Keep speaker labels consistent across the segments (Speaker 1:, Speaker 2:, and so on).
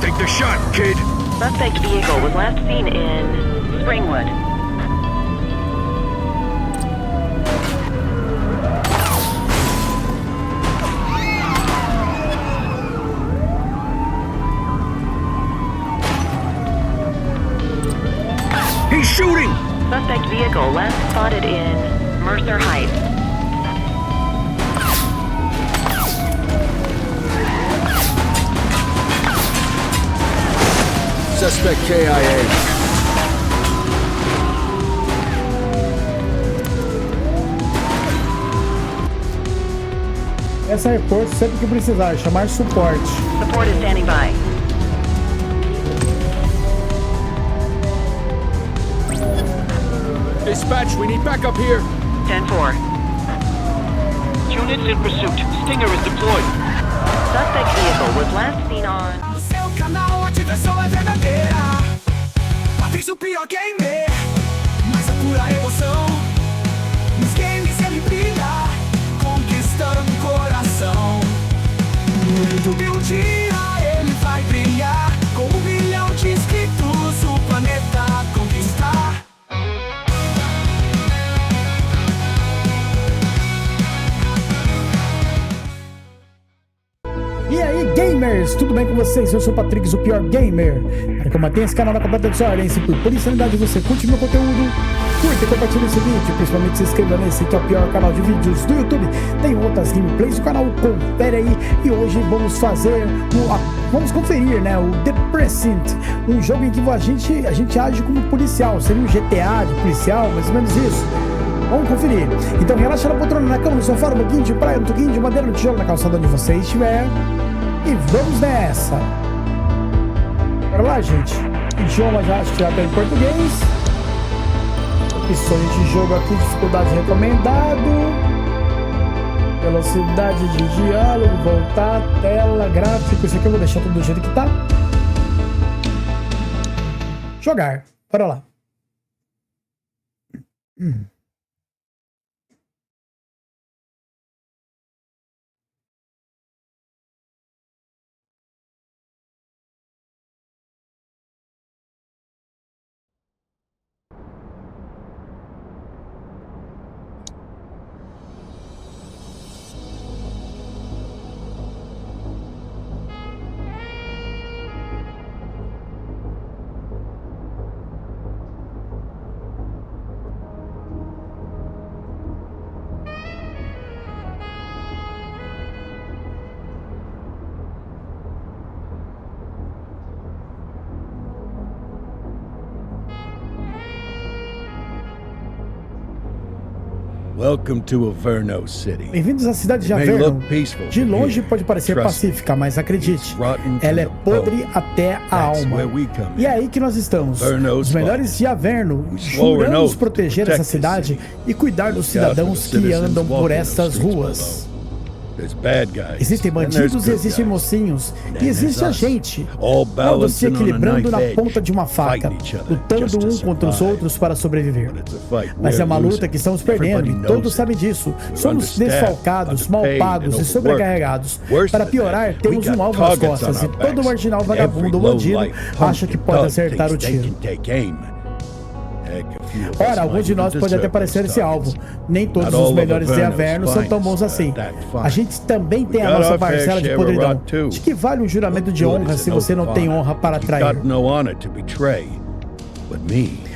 Speaker 1: Take the shot, kid.
Speaker 2: Suspect vehicle was last seen in Springwood.
Speaker 1: He's shooting!
Speaker 2: Suspect vehicle last spotted in Mercer Heights.
Speaker 3: Suspect KIA.
Speaker 4: Essa reforço sempre que precisar, chamar suporte.
Speaker 2: Support is standing by.
Speaker 3: Dispatch, we need backup here.
Speaker 2: 10-4.
Speaker 5: Units in pursuit. Stinger is deployed.
Speaker 2: Suspect vehicle was last seen on...
Speaker 6: No seu canal a diversão é verdadeira. Patrício o pior gamer, mas a pura emoção. Nos games ele brilha, conquistando o coração. No YouTube um dia ele vai brilhar, com 1 milhão de inscritos o planeta conquistar.
Speaker 4: E aí, gamers, tudo bem com vocês? Eu sou o Patrick, o pior gamer. Para que eu mantenha esse canal na completa desordem, por policialidade, você curte meu conteúdo, curte e compartilha esse vídeo, principalmente se inscreva nesse que é o pior canal de vídeos do YouTube. Tem outras gameplays do canal, confere aí. E hoje vamos fazer, vamos conferir, né, o The Precinct, um jogo em que a gente age como policial, seria um GTA de policial, mais ou menos isso. Vamos conferir. Então relaxa na poltrona, na cama, no sofá, no banquinho de praia, no toquinho de madeira, no tijolo, na calçada onde você estiver. E vamos nessa. Bora lá, gente. Idioma acho que já tá em português. Opções de jogo aqui, dificuldade recomendado. Velocidade de diálogo, voltar, tela, gráfico. Isso aqui eu vou deixar tudo do jeito que tá. Jogar. Bora lá.
Speaker 7: Welcome to Averno City.
Speaker 4: Bem-vindos à cidade de Averno. De longe pode parecer pacífica, mas acredite, ela é podre até a alma. E é aí que nós estamos. Os melhores de Averno. Juramos proteger essa cidade e cuidar dos cidadãos que andam por estas ruas. Existem bandidos e existem mocinhos. E existe a gente. Todos se equilibrando na ponta de uma faca, lutando uns contra os outros para sobreviver. Mas é uma luta que estamos perdendo e todos sabem disso. Somos desfalcados, mal pagos e sobrecarregados. Para piorar, temos um alvo nas costas e todo marginal, vagabundo ou bandido acha que pode acertar o tiro. Ora, alguns de nós podem até parecer esse alvo. Nem todos os melhores de Averno são tão bons assim. A gente também tem a nossa parcela de podridão. De que vale um juramento de honra se você não tem honra para trair?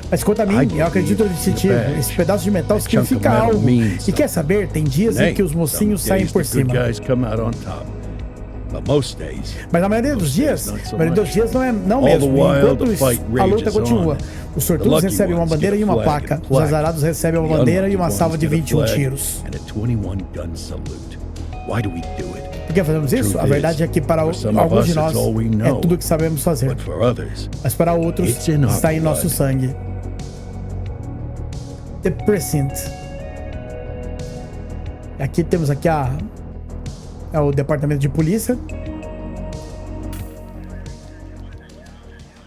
Speaker 4: Mas quanto a mim, eu acredito no distintivo. Esse pedaço de metal significa algo. E quer saber, tem dias em que os mocinhos saem por cima. Mas a maioria dos dias não mesmo. Enquanto a luta continua, os sortudos recebem uma bandeira e uma placa. Os azarados recebem uma bandeira e uma salva de 21 tiros. Por que fazemos isso? A verdade é que para alguns de nós é tudo o que sabemos fazer. Mas para outros está em nosso sangue. The Precinct. Aqui temos aqui é o departamento de polícia.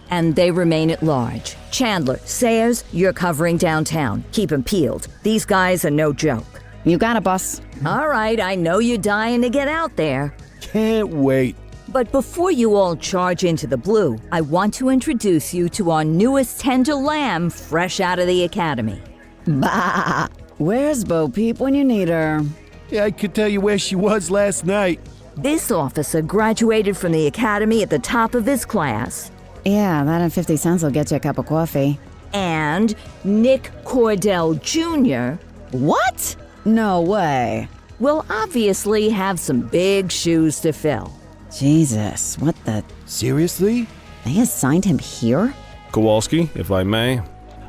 Speaker 8: And they remain at large. Chandler, Sayers, you're covering downtown. Keep them peeled. These guys are no joke.
Speaker 9: You got it, boss.
Speaker 8: All right, I know you're dying to get out there.
Speaker 7: Can't wait.
Speaker 8: But before you all charge into the blue, I want to introduce you to our newest tender lamb fresh out of the academy.
Speaker 9: Bah! Where's Bo Peep when you need her?
Speaker 7: Yeah, I could tell you where she was last night.
Speaker 8: This officer graduated from the academy at the top of his class.
Speaker 9: Yeah, that and 50 cents will get you a cup of coffee.
Speaker 8: And Nick Cordell Jr.
Speaker 9: What? No way.
Speaker 8: will obviously have some big shoes to fill.
Speaker 9: Jesus, what the...
Speaker 7: Seriously?
Speaker 9: They assigned him here?
Speaker 10: Kowalski, if I may,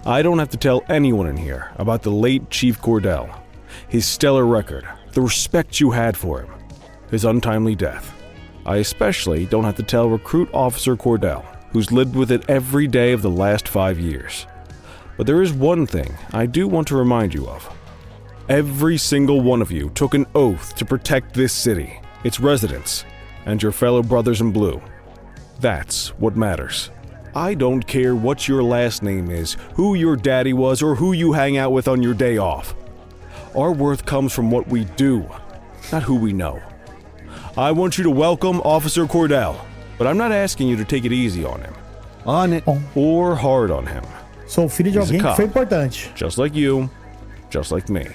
Speaker 10: I don't have to tell anyone in here about the late Chief Cordell, his stellar record, the respect you had for him, his untimely death. I especially don't have to tell Recruit Officer Cordell, who's lived with it every day of the last 5 years. But there is one thing I do want to remind you of. Every single one of you took an oath to protect this city, its residents, and your fellow brothers in blue. That's what matters. I don't care what your last name is, who your daddy was, or who you hang out with on your day off. Our worth comes from what we do, not who we know. I want you to welcome Officer Cordell, but I'm not asking you to take it easy on him.
Speaker 7: On it.
Speaker 10: Or hard on him.
Speaker 4: Sou filho de alguém que foi importante.
Speaker 10: Just like you, just like me.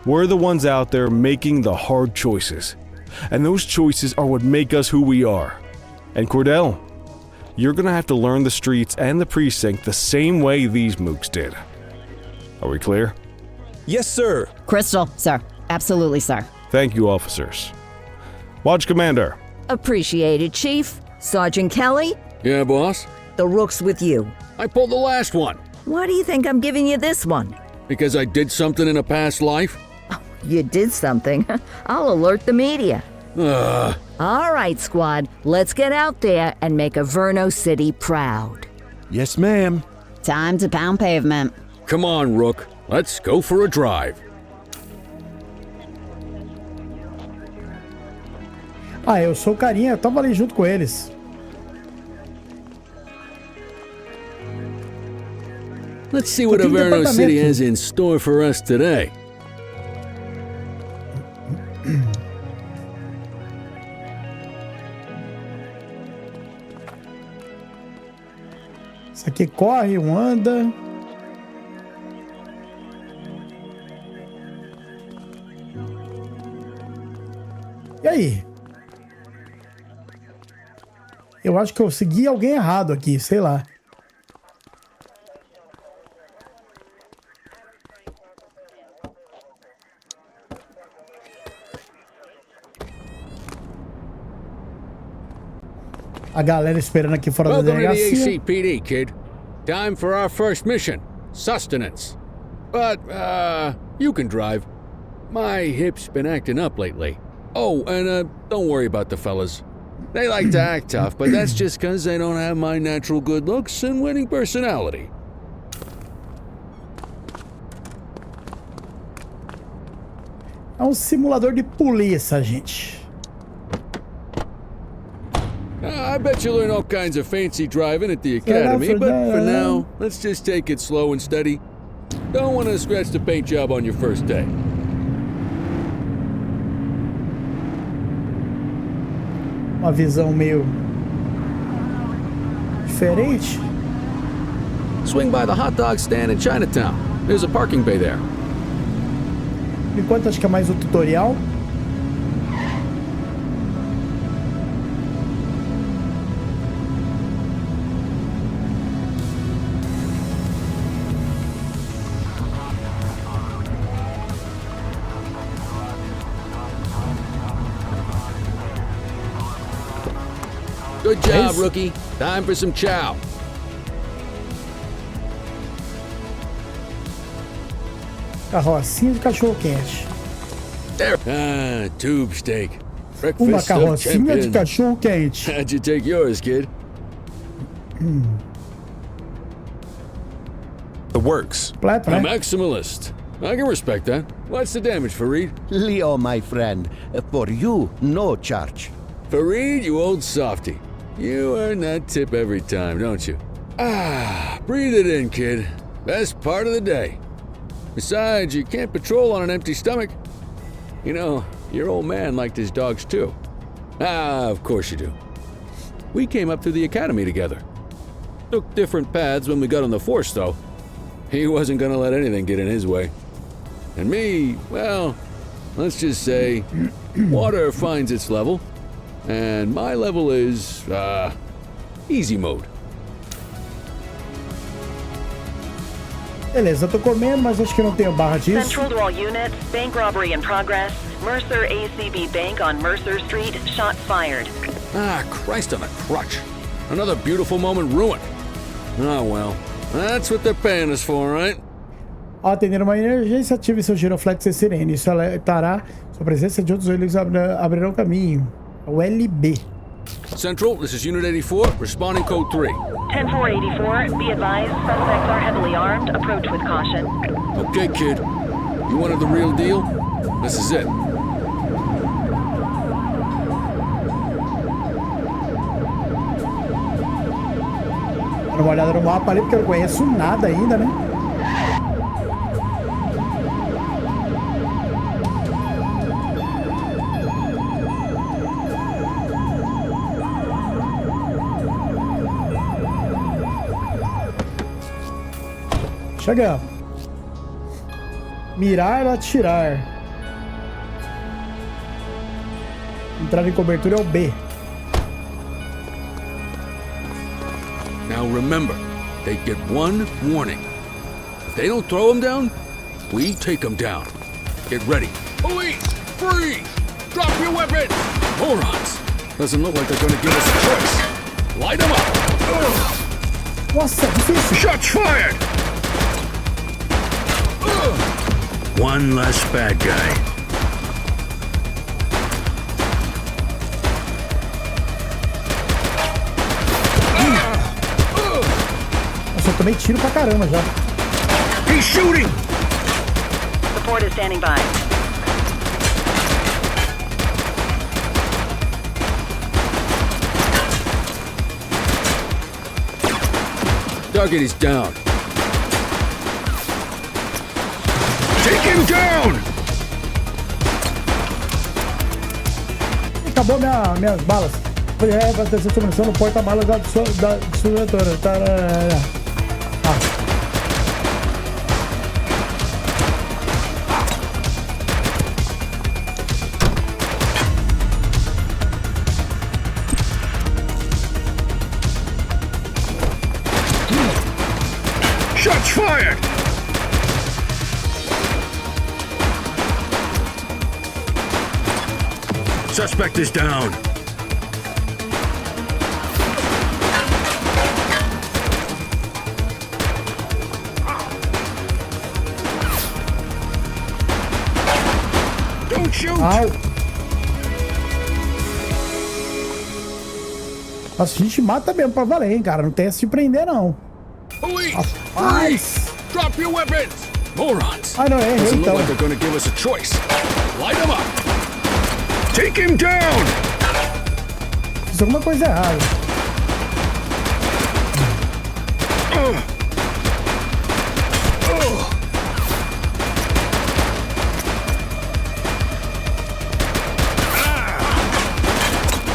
Speaker 10: We're the ones out there making the hard choices. And those choices are what make us who we are. And Cordell, you're gonna have to learn the streets and the precinct the same way these mooks did. Are we clear?
Speaker 3: Yes, sir.
Speaker 9: Crystal, sir. Absolutely, sir.
Speaker 10: Thank you, officers. Watch Commander.
Speaker 8: Appreciated, Chief. Sergeant Kelly,
Speaker 3: Yeah, boss?
Speaker 8: the rook's with you.
Speaker 3: I pulled the last one.
Speaker 8: Why do you think I'm giving you this one?
Speaker 3: Because I did something in a past life?
Speaker 8: You did something. I'll alert the media. All right, squad. Let's get out there and make Averno City proud.
Speaker 7: Yes, ma'am.
Speaker 9: Time to pound pavement.
Speaker 3: Come on, Rook. Let's go for a drive.
Speaker 4: Ah, eu sou o carinha, eu tava ali junto com eles.
Speaker 3: Let's see what
Speaker 4: Aqui no
Speaker 3: Averno City
Speaker 4: departamento.
Speaker 3: has in store for us today.
Speaker 4: Isso aqui corre, um anda. E aí? Eu acho que eu segui alguém errado aqui, sei lá. A galera esperando aqui fora da
Speaker 3: Welcome to the
Speaker 4: delegacia.
Speaker 3: ACPD, kid. Time for our first mission, sustenance. But, you can drive. My hip's been acting up lately. Oh, and, don't worry about the fellas. They like to act tough, but that's just because they don't have my natural good looks and winning personality.
Speaker 4: É um simulador de polícia, gente.
Speaker 3: I bet you learn all kinds of fancy driving at the academy, but for now, let's just take it slow and steady. Don't want to scratch the paint job on your first day.
Speaker 4: Uma visão meio diferente.
Speaker 3: Swing by the hot dog stand in Chinatown. There's a parking bay there.
Speaker 4: Por enquanto acho que é mais um tutorial.
Speaker 3: Good job,
Speaker 4: Nice.
Speaker 3: rookie. Time for some chow.
Speaker 4: Carrocinha de cachorro-quente.
Speaker 3: There. Ah, tube steak.
Speaker 4: Uma
Speaker 3: Breakfast of
Speaker 4: carrocinha de
Speaker 3: champions.
Speaker 4: cachorro-quente.
Speaker 3: How'd you take yours, kid?
Speaker 10: The works.
Speaker 4: Completo,
Speaker 3: A
Speaker 4: né?
Speaker 3: maximalist. I can respect that. What's the damage, Fareed?
Speaker 7: Leo, my friend. For you, no charge.
Speaker 3: Fareed, you old softy. You earn that tip every time, don't you? Ah, breathe it in, kid. Best part of the day. Besides, you can't patrol on an empty stomach. You know, your old man liked his dogs too. Ah, of course you do. We came up through the academy together. Took different paths when we got on the force, though. He wasn't gonna let anything get in his way. And me, well, let's just say, water finds its level, and my level is, easy mode.
Speaker 4: Beleza, eu tô comendo, mas acho que não tenho barra disso.
Speaker 2: Central to all units, bank robbery in progress. Mercer ACB Bank on Mercer Street, shots fired.
Speaker 3: Ah, Christ on a crutch. Another beautiful moment ruined. Oh well, that's what they're paying us for, right?
Speaker 4: Ao atender uma emergência, ative seu giroflex e sirene. Isso alertará sua presença de outros veículos abrirão caminho. O LB.
Speaker 3: Central, this is Unit 84, responding code 3.
Speaker 2: 10-484, be advised, suspects are heavily armed. Approach with caution.
Speaker 3: Okay, kid. You wanted the real deal? This is it.
Speaker 4: Dá uma olhada no mapa ali, porque eu não conheço nada ainda, né? Chegamos. Mirar, atirar. Entrar em cobertura é o B.
Speaker 3: Now remember, they get one warning. If they don't throw them down, we take them down. Get ready. Police! Freeze! Drop your weapons! Morons! Doesn't look like they're gonna give us a choice. Light them up!
Speaker 4: Nossa, difícil.
Speaker 1: Shots fired! One less bad guy.
Speaker 4: Nossa, eu tomei tiro pra caramba já.
Speaker 1: He's shooting!
Speaker 2: Support is standing by.
Speaker 3: Target is down.
Speaker 1: Take him down!
Speaker 4: Acabou minhas balas. Foi abastecer sua munição no porta-malas da destruidora.
Speaker 1: Shots fired! Suspect is down. Don't shoot!
Speaker 4: Au! Nossa, a gente mata mesmo pra valer, hein, cara. Não tem essa de prender, não.
Speaker 3: Police!
Speaker 4: Rapaz!
Speaker 3: Drop your weapons! Morons!
Speaker 4: Ah, não, errei
Speaker 3: Doesn't look
Speaker 4: então.
Speaker 3: like they're gonna give us a choice. Light them up!
Speaker 1: Take him down!
Speaker 4: Fiz alguma coisa errada.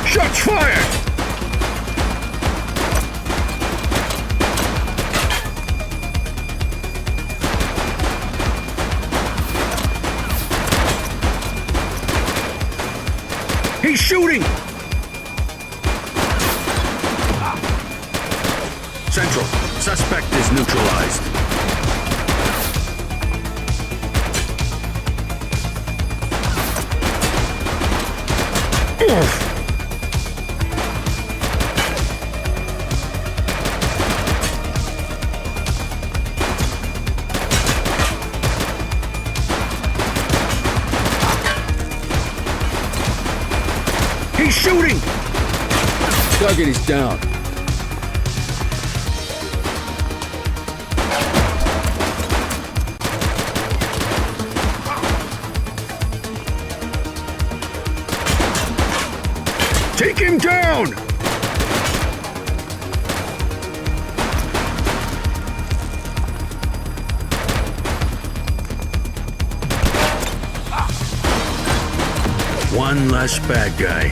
Speaker 1: Shots fired! He's shooting! Central, suspect is neutralized. He's shooting!
Speaker 3: Target is down.
Speaker 1: Take him down! One less bad guy.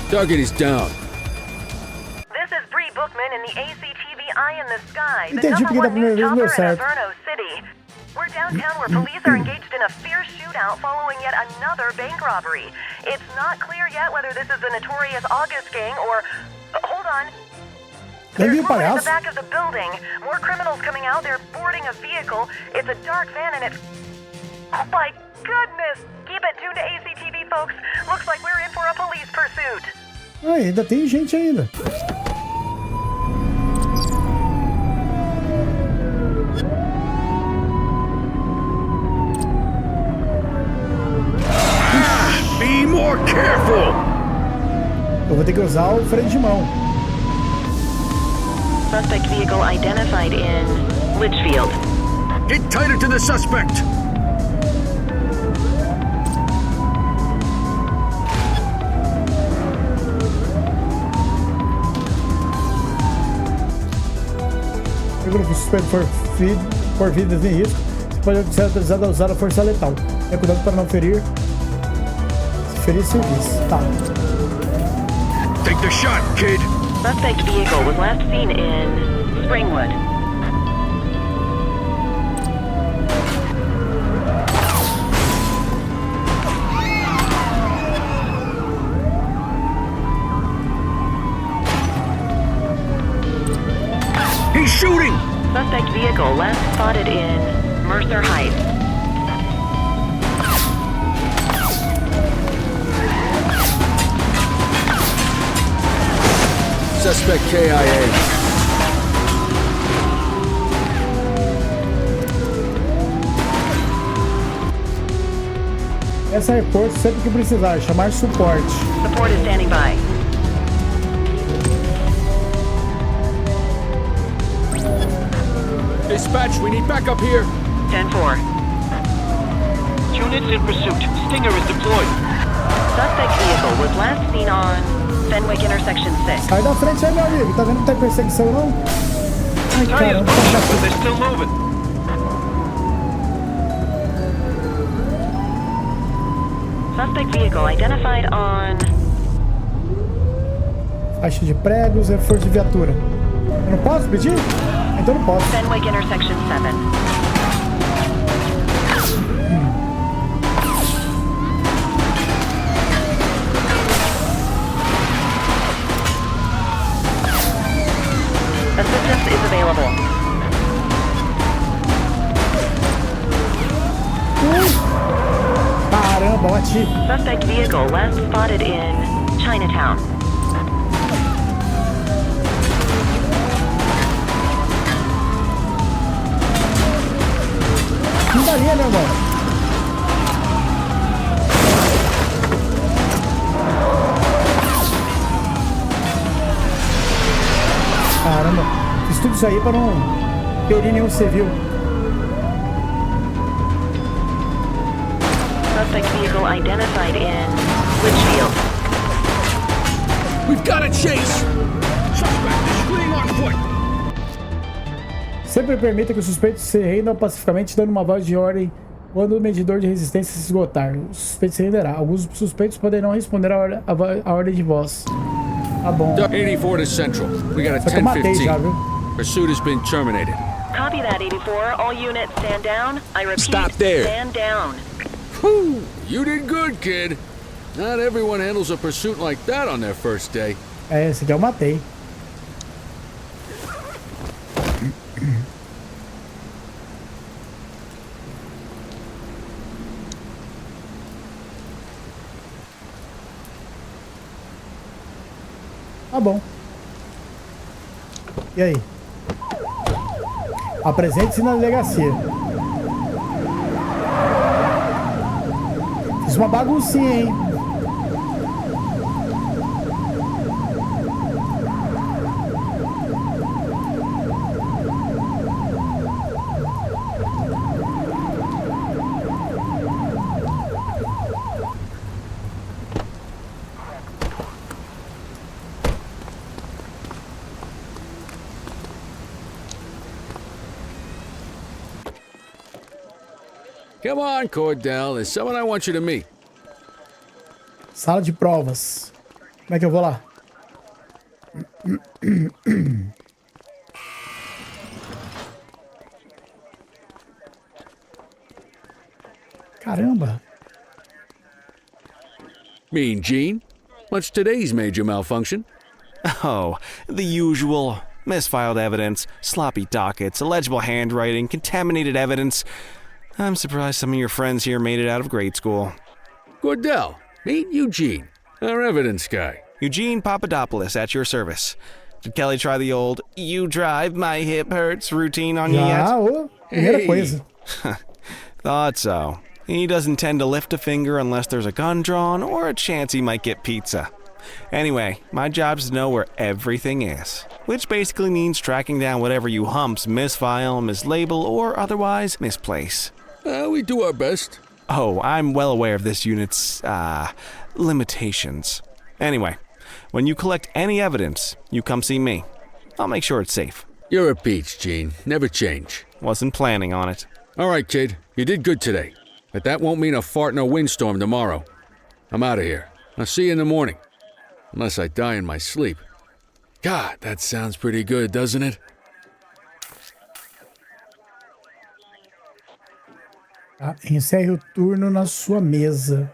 Speaker 3: Target is down.
Speaker 2: This is Bree Bookman in the ACTV Eye in the Sky, the
Speaker 4: Entendi porque da
Speaker 2: #1
Speaker 4: primeira
Speaker 2: news
Speaker 4: vez não deu
Speaker 2: chopper in
Speaker 4: certo.
Speaker 2: Averno City. We're downtown where police are engaged in a fierce shootout following yet another bank robbery. It's not clear yet whether this is the notorious August gang or... hold on. There's more in the back of the building. More criminals coming out. They're boarding a vehicle. It's a dark van and it's... oh my goodness! Keep it tuned to ACTV, folks. Looks like we're in for a police pursuit.
Speaker 4: Ah, ainda tem gente ainda.
Speaker 1: Be more careful!
Speaker 4: Eu vou ter que usar o freio de mão.
Speaker 2: Suspect vehicle identified in Litchfield.
Speaker 1: Get tighter to the suspect!
Speaker 4: Se o suspeito for vidas em risco, você pode ser autorizado a usar a força letal. É cuidado para não ferir. Se ferir civis. Tá.
Speaker 1: Take the shot, kid!
Speaker 2: Suspect vehicle was last seen in Springwood.
Speaker 1: He's shooting!
Speaker 2: Suspect vehicle last spotted in Mercer Heights.
Speaker 3: Suspect KIA.
Speaker 4: Essa é reforço sempre que precisar, chamar suporte.
Speaker 2: Support is standing by.
Speaker 3: Dispatch, we need backup here.
Speaker 2: 10-4.
Speaker 5: Units in pursuit. Stinger is deployed.
Speaker 2: Suspect vehicle was last seen on Fenwick Intersection 6.
Speaker 4: Sai da frente aí, meu amigo. Tá vendo que não tem perseguição, não? Ai,
Speaker 5: Tires
Speaker 4: caramba.
Speaker 5: punched, but they're still moving.
Speaker 2: Suspect vehicle identified on...
Speaker 4: Faixa de pregos, reforço de viatura. Eu não posso pedir? Então não posso.
Speaker 2: Fenwick Intersection 7. Assistance is available.
Speaker 4: Caramba, bati.
Speaker 2: Suspect vehicle last spotted in Chinatown.
Speaker 4: Não daria, meu irmão. Caramba, fiz tudo isso aí pra não ferir nenhum civil.
Speaker 2: Suspect vehicle identified in Litchfield.
Speaker 1: We've got a chase! Suspect is fleeing on foot!
Speaker 4: Sempre permita que os suspeitos se rendam pacificamente, dando uma voz de ordem quando o medidor de resistência se esgotar. O suspeito se renderá. Alguns suspeitos poderão responder a ordem de voz. Tá bom.
Speaker 3: 84 to Central. We got a
Speaker 4: Só que eu matei já,
Speaker 3: 10-15.
Speaker 4: viu?
Speaker 3: Pursuit has been terminated.
Speaker 2: Copy that, 84. All units stand down. I repeat,
Speaker 3: Stop there.
Speaker 2: stand down.
Speaker 3: Whew, you did good, kid. Not everyone handles a pursuit like that on their first day.
Speaker 4: É, esse aqui eu matei. Tá bom. E aí? Apresente-se na delegacia. Fiz uma baguncinha, hein?
Speaker 3: Come on, Cordell. There's someone I want you to meet.
Speaker 4: Sala de provas. Como é que eu vou lá? Caramba.
Speaker 3: Mean Gene? What's today's major malfunction?
Speaker 10: Oh, the usual. Misfiled evidence, sloppy dockets, illegible handwriting, contaminated evidence. I'm surprised some of your friends here made it out of grade school.
Speaker 3: Cordell, meet Eugene, our evidence guy.
Speaker 10: Eugene Papadopoulos at your service. Did Kelly try the old "you drive, my hip hurts" routine on you yet?
Speaker 4: Primeira coisa.
Speaker 10: Thought so. He doesn't tend to lift a finger unless there's a gun drawn or a chance he might get pizza. Anyway, my job's to know where everything is, which basically means tracking down whatever you humps misfile, mislabel, or otherwise misplace.
Speaker 3: We do our best.
Speaker 10: Oh, I'm well aware of this unit's, limitations. Anyway, when you collect any evidence, you come see me. I'll make sure it's safe.
Speaker 3: You're a peach, Gene. Never change.
Speaker 10: Wasn't planning on it.
Speaker 3: All right, kid. You did good today. But that won't mean a fart in a windstorm tomorrow. I'm out of here. I'll see you in the morning. Unless I die in my sleep. God, that sounds pretty good, doesn't it?
Speaker 4: Tá? Encerre o turno na sua mesa.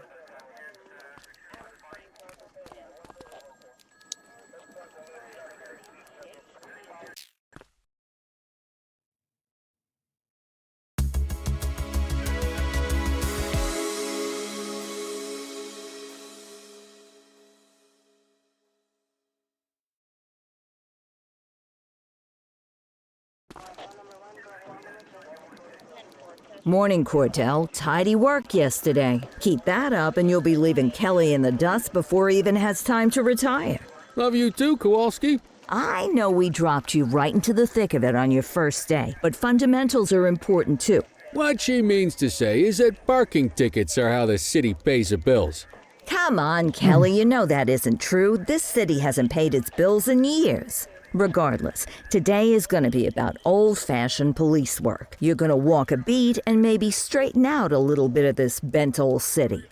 Speaker 8: Morning, Cordell. Tidy work yesterday. Keep that up and you'll be leaving Kelly in the dust before he even has time to retire.
Speaker 3: Love you too, Kowalski.
Speaker 8: I know we dropped you right into the thick of it on your first day, but fundamentals are important too.
Speaker 3: What she means to say is that parking tickets are how the city pays the bills.
Speaker 8: Come on, Kelly, you know that isn't true. This city hasn't paid its bills in years. Regardless, today is going to be about old-fashioned police work. You're going to walk a beat and maybe straighten out a little bit of this bent old city.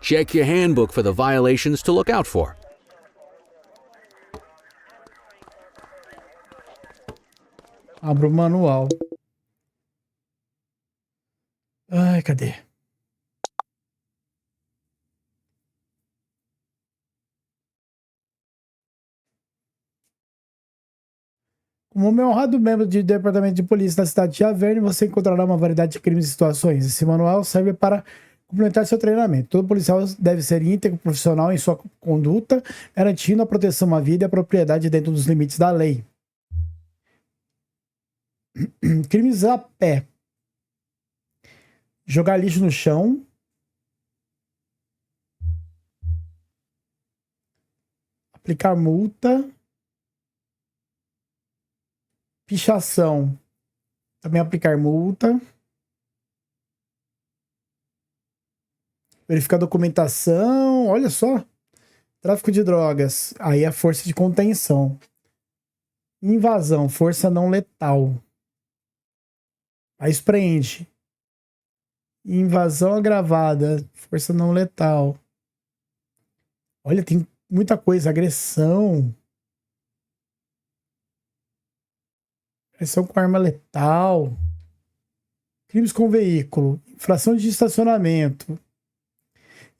Speaker 3: Check your handbook for the violations to look out for.
Speaker 4: Abra o manual. Ai, cadê? Como meu honrado membro do Departamento de Polícia da cidade de Averno, você encontrará uma variedade de crimes e situações. Esse manual serve para complementar seu treinamento. Todo policial deve ser íntegro, profissional em sua conduta, garantindo a proteção à vida e à propriedade dentro dos limites da lei. Crimes a pé. Jogar lixo no chão. Aplicar multa. Pichação. Também aplicar multa. Verificar documentação. Olha só. Tráfico de drogas. Aí é força de contenção. Invasão. Força não letal. Aí prende. Invasão agravada. Força não letal. Olha, tem muita coisa. Agressão. Agressão com arma letal. Crimes com veículo. Infração de estacionamento.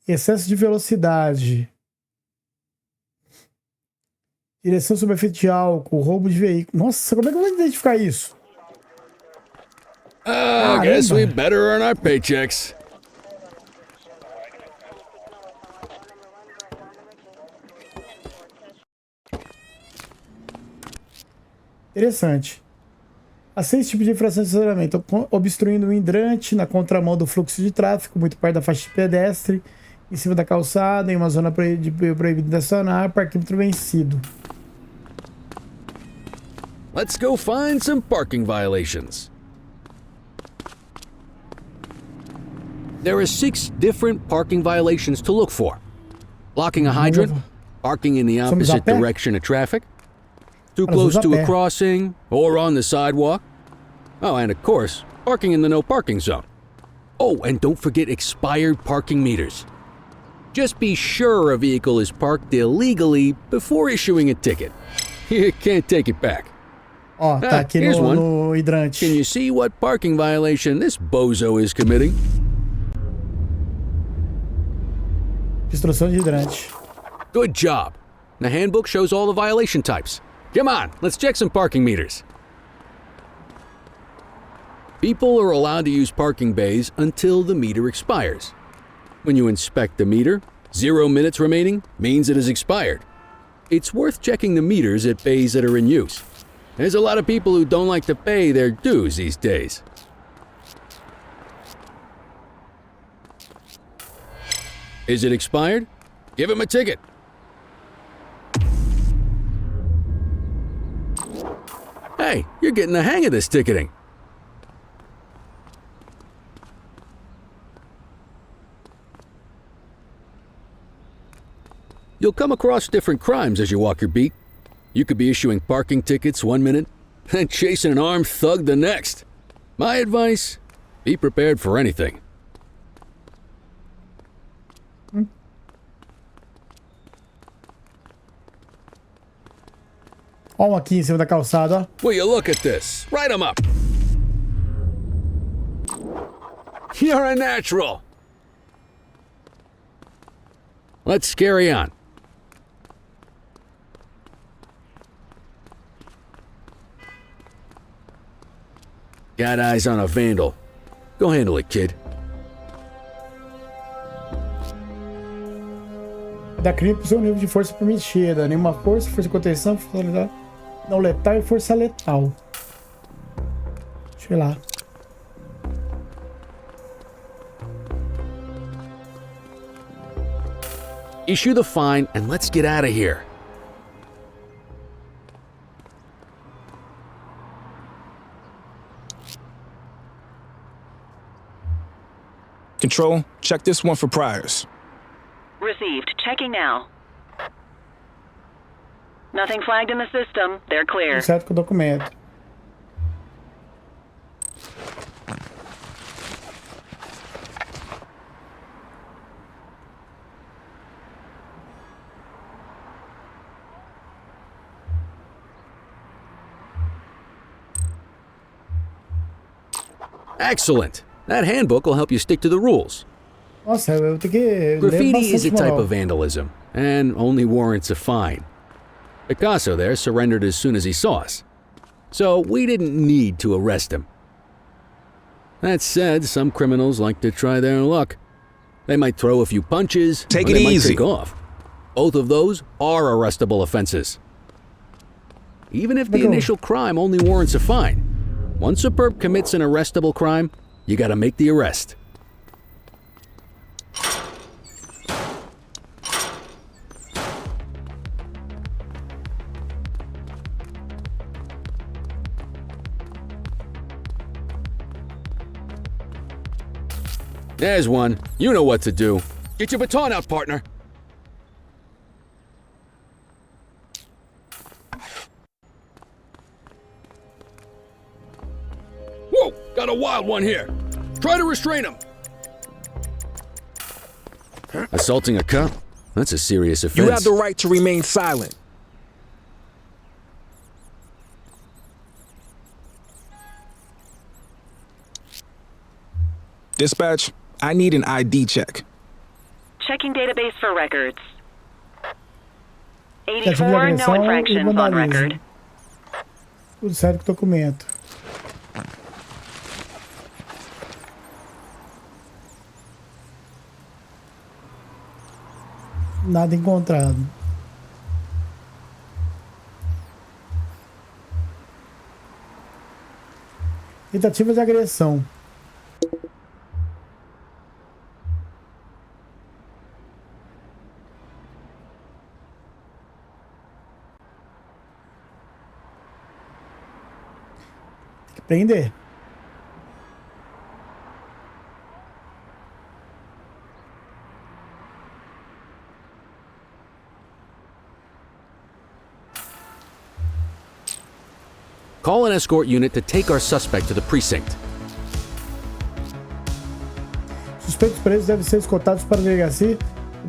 Speaker 4: Excesso de velocidade. Direção sob efeito de álcool. Roubo de veículo. Nossa, como é que eu vou identificar isso?
Speaker 3: I guess we better earn our paychecks.
Speaker 4: Interessante. Há 6 tipos de infração de estacionamento: obstruindo o hidrante, na contramão do fluxo de tráfego, muito perto da faixa de pedestre, em cima da calçada, em uma zona proibida de estacionar, parquímetro vencido.
Speaker 3: Let's go find some parking violations. There are 6 different parking violations to look for. Blocking a hydrant, parking in the opposite direction of traffic, too close to a crossing or on the sidewalk. Oh, and of course, parking in the no parking zone. Oh, and don't forget expired parking meters. Just be sure a vehicle is parked illegally before issuing a ticket. You can't take it back.
Speaker 4: Ó, tá aqui
Speaker 3: here's one.
Speaker 4: no hidrante.
Speaker 3: Can you see what parking violation this bozo is committing?
Speaker 4: Instrução de hidrante.
Speaker 3: Good job. The handbook shows all the violation types. Come on, let's check some parking meters. People are allowed to use parking bays until the meter expires. When you inspect the meter, 0 minutes remaining means it has expired. It's worth checking the meters at bays that are in use. There's a lot of people who don't like to pay their dues these days. Is it expired? Give him a ticket. Hey, you're getting the hang of this ticketing. You'll come across different crimes as you walk your beat. You could be issuing parking tickets 1 minute and chasing an armed thug the next. My advice, be prepared for anything.
Speaker 4: Ó, um aqui em cima da calçada, ó.
Speaker 3: Will you look at this? Write 'em up. You're a natural. Let's carry on. Got eyes on a vandal. Go handle it, kid.
Speaker 4: Dá crime pro seu nível de força permitida. Nenhuma força de contenção, força letal, não letal e força letal. Deixa eu ir lá.
Speaker 3: Issue the fine and let's get out of here.
Speaker 11: Control, check this one for priors.
Speaker 2: Received. Checking now. Nothing flagged in the system. They're clear.
Speaker 4: Tudo certo com o documento.
Speaker 3: Excellent. That handbook will help you stick to the rules.
Speaker 4: Nossa, eu tenho que
Speaker 3: Graffiti is a
Speaker 4: ler
Speaker 3: type
Speaker 4: bastante
Speaker 3: of vandalism and only warrants a fine. Picasso there surrendered as soon as he saw us, so we didn't need to arrest him. That said, some criminals like to try their luck. They might throw a few punches,
Speaker 11: Take
Speaker 3: or
Speaker 11: it
Speaker 3: they might
Speaker 11: easy.
Speaker 3: take off. Both of those are arrestable offenses. Even if the initial crime only warrants a fine, once a perp commits an arrestable crime, you gotta make the arrest. There's one. You know what to do. Get your baton out, partner. Whoa! Got a wild one here. Try to restrain him. Assaulting a cop? That's a serious offense.
Speaker 11: You have the right to remain silent. Dispatch, I need an ID check.
Speaker 2: Checking database for records.
Speaker 4: Tentativa de
Speaker 2: 84, no
Speaker 4: agressão e
Speaker 2: infractions on
Speaker 4: vandalismo.
Speaker 2: record.
Speaker 4: Tudo certo com o documento. Nada encontrado. Tentativa de agressão. Tem que prender.
Speaker 3: Call an escort unit to take our suspect to the precinct.
Speaker 4: Suspeitos presos devem ser escoltados para a delegacia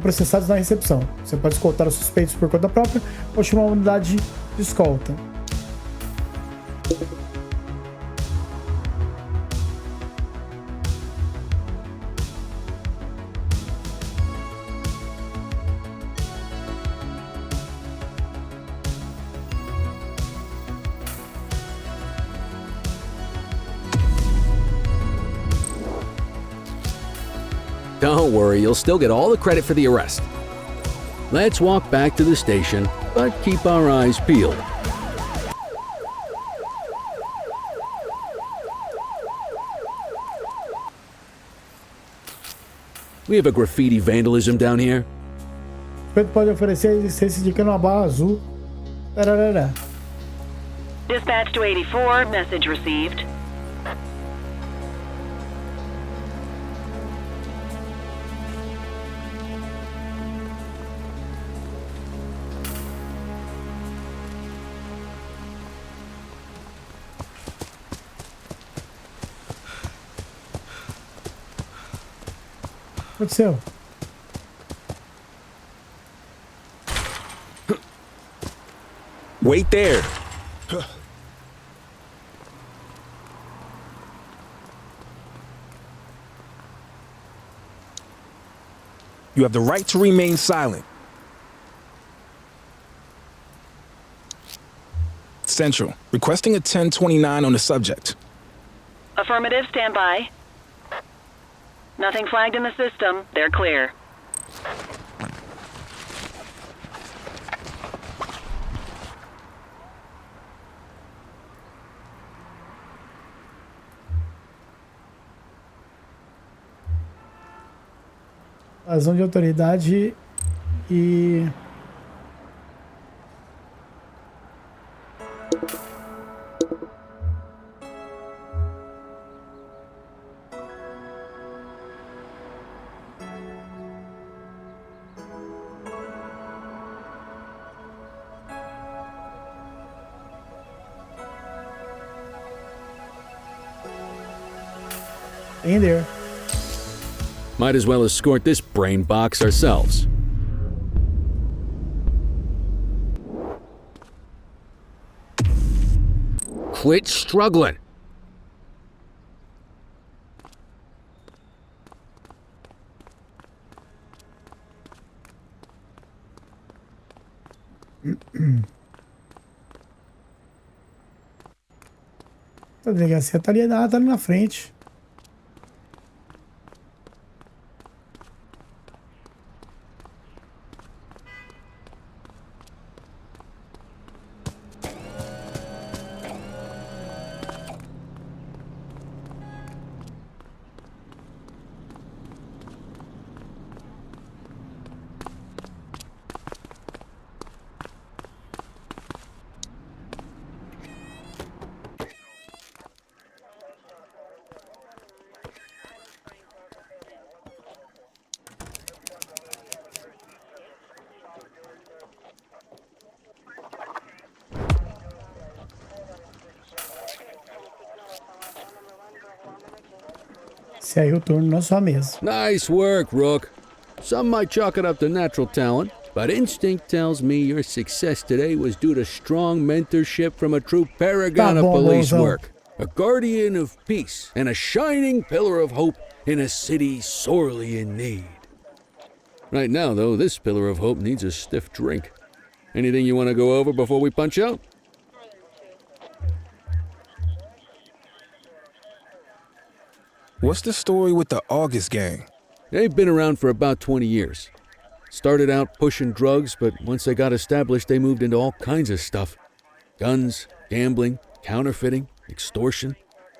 Speaker 4: processados na recepção. Você pode escoltar os suspeitos por conta própria ou chamar uma unidade de escolta.
Speaker 3: Don't worry, you'll still get all the credit for the arrest. Let's walk back to the station, but keep our eyes peeled. We have a graffiti vandalism down here.
Speaker 4: O suspeito pode oferecer a existência de uma barra azul. Tararara.
Speaker 2: Dispatch to 84, message received.
Speaker 4: O que aconteceu?
Speaker 11: Wait there. You have the right to remain silent. Central, requesting a 1029 on the subject.
Speaker 2: Affirmative, stand by. Nothing flagged in the system. They're clear.
Speaker 4: Razão de autoridade e... in there.
Speaker 3: Might as well escort this brain box ourselves. Quit struggling.
Speaker 4: A delegacia tá ali na frente. Esse aí é o turno na sua mesa.
Speaker 3: Nice work, Rook. Some might chalk it up to natural talent, but instinct tells me your success today was due to strong mentorship from a true paragon of police work. A guardian of peace and a shining pillar of hope in a city sorely in need. Right now, though, this pillar of hope needs a stiff drink. Anything you want to go over before we punch out?
Speaker 11: What's the story with the August gang?
Speaker 3: They've been around for about 20 years. Started out pushing drugs, but once they got established, they moved into all kinds of stuff. Guns, gambling, counterfeiting, extortion.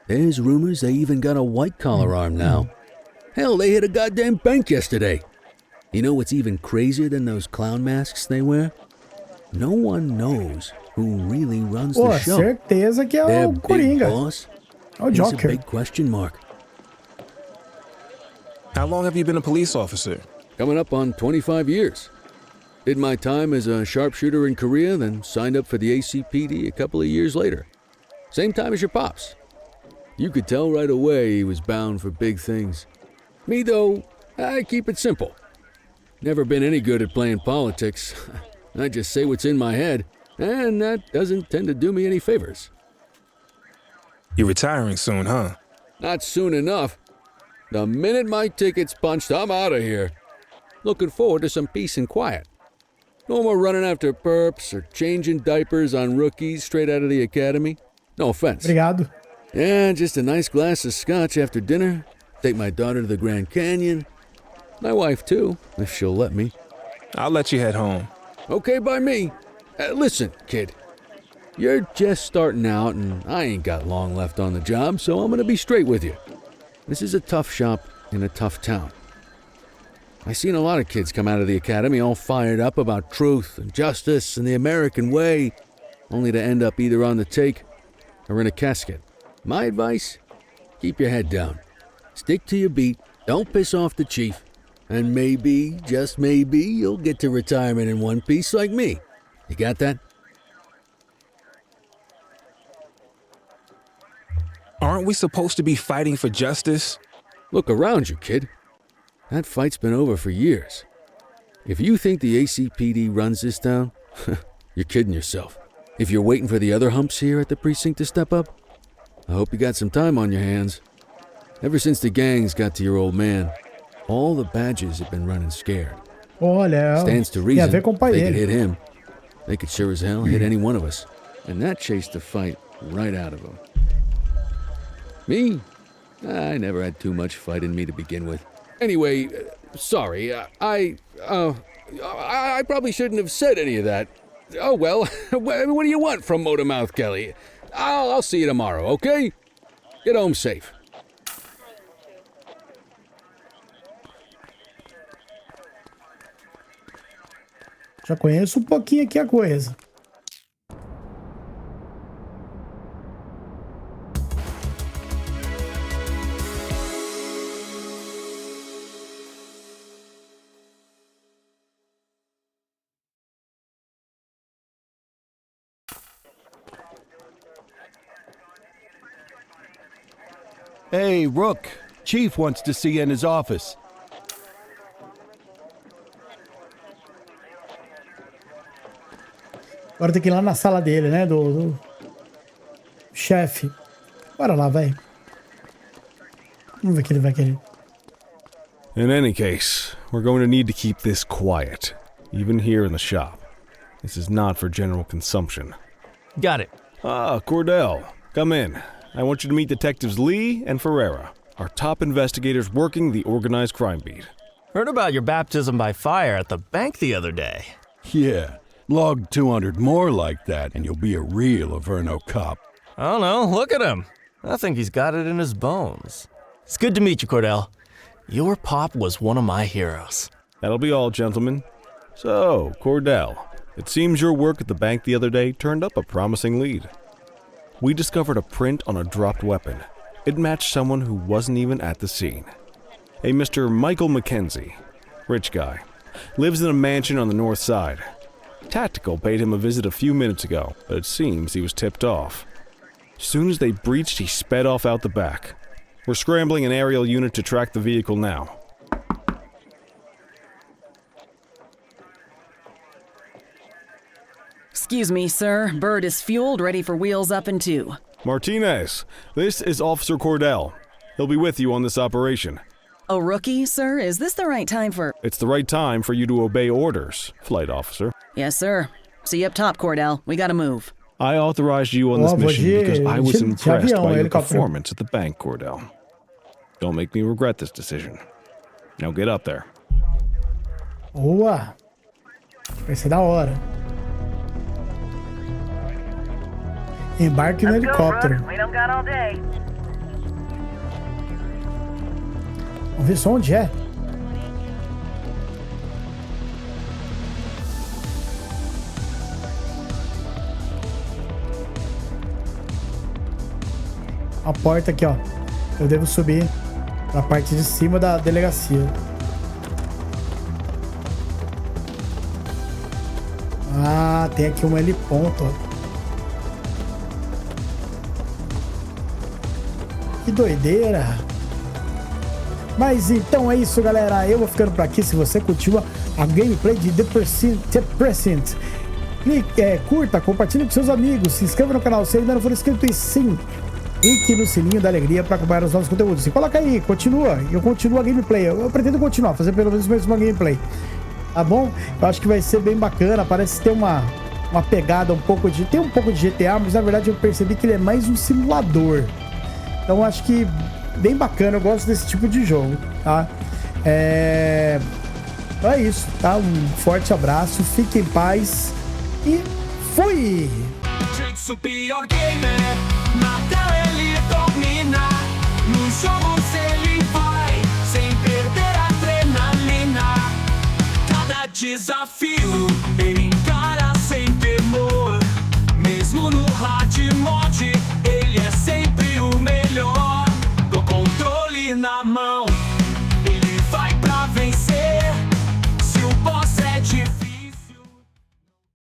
Speaker 3: There's rumors they even got a white-collar arm now. Hell, they hit a goddamn bank yesterday. You know what's even crazier than those clown masks they wear? No one knows who really runs the show.
Speaker 4: Certeza que é
Speaker 3: Their
Speaker 4: o Coringa.
Speaker 3: big boss
Speaker 4: É o
Speaker 3: is a
Speaker 4: Joker.
Speaker 3: big question mark.
Speaker 11: How long have you been a police officer?
Speaker 3: Coming up on 25 years. Did my time as a sharpshooter in Korea, then signed up for the ACPD a couple of years later. Same time as your pops. You could tell right away he was bound for big things. Me, though, I keep it simple. Never been any good at playing politics. I just say what's in my head, and that doesn't tend to do me any favors.
Speaker 11: You're retiring soon, huh?
Speaker 3: Not soon enough. The minute my ticket's punched, I'm out of here. Looking forward to some peace and quiet. No more running after perps or changing diapers on rookies straight out of the academy. No offense.
Speaker 4: Obrigado.
Speaker 3: Yeah, just a nice glass of scotch after dinner. Take my daughter to the Grand Canyon. My wife, too, if she'll let me.
Speaker 11: I'll let you head home.
Speaker 3: Okay by me. Listen, kid. You're just starting out, and I ain't got long left on the job, so I'm gonna be straight with you. This is a tough shop in a tough town. I seen a lot of kids come out of the academy all fired up about truth and justice and the American way, only to end up either on the take or in a casket. My advice? Keep your head down. Stick to your beat, don't piss off the chief, and maybe, just maybe, you'll get to retirement in one piece like me. You got that?
Speaker 11: Aren't we supposed to be fighting for justice?
Speaker 3: Look around you, kid. That fight's been over for years. If you think the ACPD runs this town, you're kidding yourself. If you're waiting for the other humps here at the precinct to step up, I hope you got some time on your hands. Ever since the gangs got to your old man, all the badges have been running scared.
Speaker 4: Olha,
Speaker 3: stands to reason
Speaker 4: they could
Speaker 3: hit him. They could sure as hell hit any one of us. And that chased the fight right out of him. Me? I never had too much fight in me to begin with. Anyway, sorry, I probably shouldn't have said any of that. Oh well, what do you want from Motormouth Kelly? I'll see you tomorrow, okay? Get home safe.
Speaker 4: Já conheço um pouquinho aqui a coisa.
Speaker 7: Hey, Rook. Chief wants to see you in his office.
Speaker 4: Agora tem que ir lá na sala dele, né? Do chefe. Bora lá, vai. Vamos ver o que ele vai querer.
Speaker 10: In any case, we're going to need to keep this quiet, even here in the shop. This is not for general consumption.
Speaker 12: Got it.
Speaker 10: Ah, Cordell, come in. I want you to meet Detectives Lee and Ferreira, our top investigators working the organized crime beat.
Speaker 12: Heard about your baptism by fire at the bank the other day.
Speaker 13: Yeah, log 200 more like that and you'll be a real Averno cop.
Speaker 12: I don't know, look at him. I think he's got it in his bones. It's good to meet you, Cordell. Your pop was one of my heroes.
Speaker 10: That'll be all, gentlemen. So, Cordell, it seems your work at the bank the other day turned up a promising lead. We discovered a print on a dropped weapon. It matched someone who wasn't even at the scene. A Mr. Michael McKenzie, rich guy, lives in a mansion on the north side. Tactical paid him a visit a few minutes ago, but it seems he was tipped off. As soon as they breached, he sped off out the back. We're scrambling an aerial unit to track the vehicle now.
Speaker 14: Excuse me, sir. Bird is fueled, ready for wheels up in 2.
Speaker 10: Martinez, this is Officer Cordell. He'll be with you on this operation.
Speaker 14: A rookie, sir? Is this the right time for...
Speaker 10: It's the right time for you to obey orders, Flight Officer.
Speaker 14: Yes, sir. See you up top, Cordell. We gotta move.
Speaker 10: I authorized you on this mission because I was impressed by your performance at the bank, Cordell. Don't make me regret this decision. Now get up there.
Speaker 4: Boa! Vai ser da hora. Embarque no helicóptero. Vamos ver só onde é. A porta aqui, ó. Eu devo subir pra parte de cima da delegacia. Ah, tem aqui um heliponto, ó. Que doideira! Mas então é isso, galera. Eu vou ficando por aqui. Se você curtiu a gameplay de The Precinct, curta, compartilhe com seus amigos, se inscreva no canal se ainda não for inscrito, e sim, clique no sininho da alegria para acompanhar os novos conteúdos. E coloca aí, continua. Eu continuo a gameplay. Eu pretendo continuar, fazer pelo menos mais uma gameplay. Tá bom? Eu acho que vai ser bem bacana. Parece ter uma pegada tem um pouco de GTA, mas na verdade eu percebi que ele é mais um simulador. Então acho que bem bacana, eu gosto desse tipo de jogo, tá? Então é isso, tá? Um forte abraço, fique em paz e fui!
Speaker 6: O pior gamer, na tela ele domina, nos jogos ele vai, sem perder a adrenalina. Cada desafio ele encara.